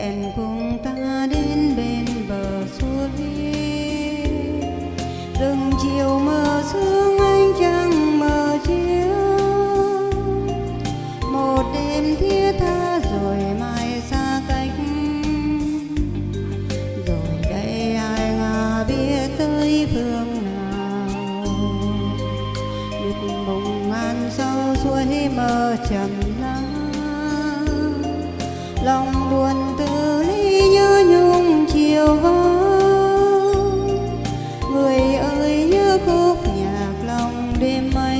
hẹn cùng ta đến bên bờ suối, rừng chiều mờ sương ánh trăng mờ chiếu, một đêm thiết tha rồi mai xa cách. Rồi đây ai ngờ biết tới phương nào, biết bồng ngàn sâu suối mờ trầm lắng. Lòng buồn từ ly nhớ nhung chiều vắng, người ơi nhớ khúc nhạc lòng đêm mây.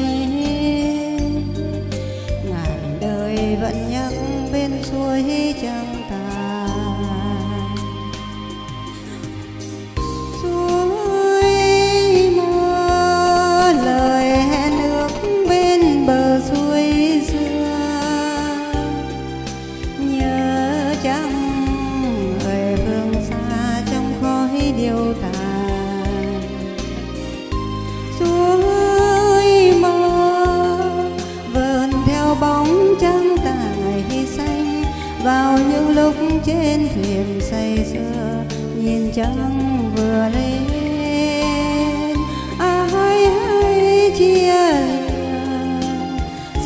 Ngàn đời vẫn nhắc bên suối trăng tàn, suối mơ lời hẹn ước bên bờ suối xưa. Nhớ chăng người phương xa trong khói điêu tàn, suối mơ vờn theo bóng trăng tài xanh. Vào những lúc trên thuyền say sưa nhìn trăng vừa lên, ai hay chia lìa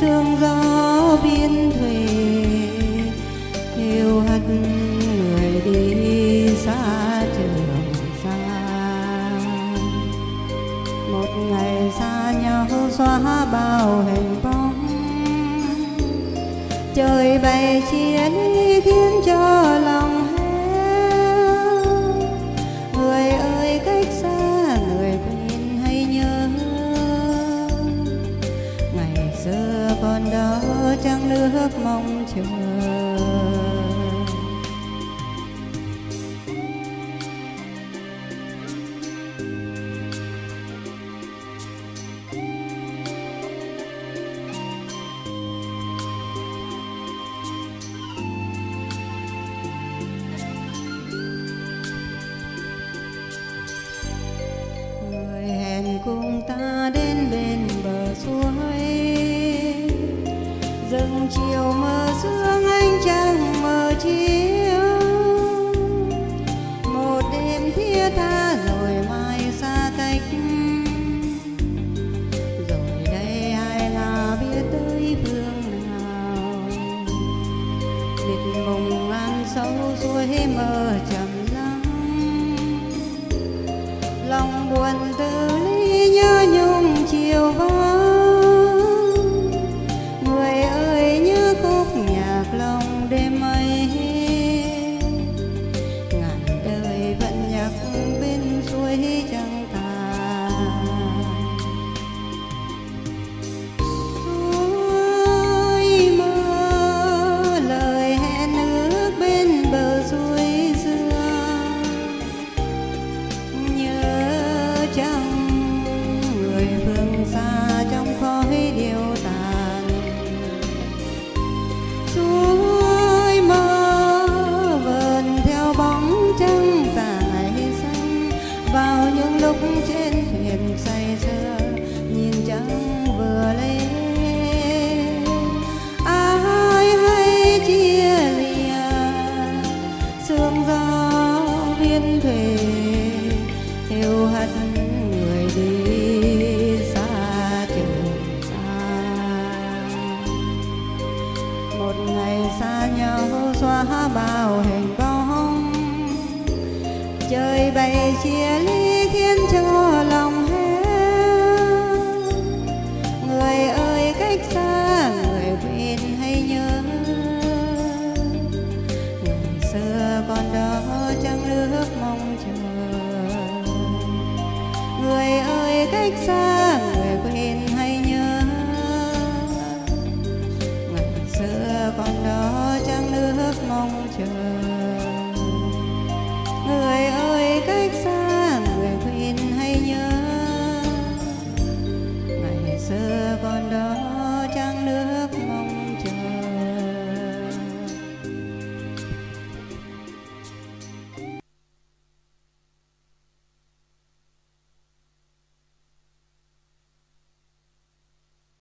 sương gió biên thùy. Yêu hắt người đi xa trường xa, một ngày xa nhau xóa bao hình bóng. Trời bày chia ly khiến cho lòng héo, người ơi cách xa người quên hay nhớ. Ngày xưa còn đó trăng nước mong chờ, cùng ta đến bên bờ suối, rừng chiều mờ sương ánh trăng mờ chiếu. Một đêm thiết tha rồi mai xa cách. Rồi đây ai là biết tới phương nào, biết mùng ngàn sâu suối mờ trầm lắng. Lòng buồn từ ly nhớ nhung chiều vắng, người ơi nhớ khúc nhạc lòng đêm mây. Ngàn đời vẫn nhắc bên suối trăng tàn, suối mơ lời hẹn ước bên bờ suối xưa. Nhớ chăng người phương xa trong khói điêu tàn, suối mơ vờn theo bóng trăng tài xanh. Vào những lúc trên thuyền say sưa nhìn trăng vừa lên, ai hay chia lìa sương gió biên thùy. Yêu hắt người đi xa trường xa, một ngày xa nhau xóa bao hình bóng. Trời bày chia ly khiến cho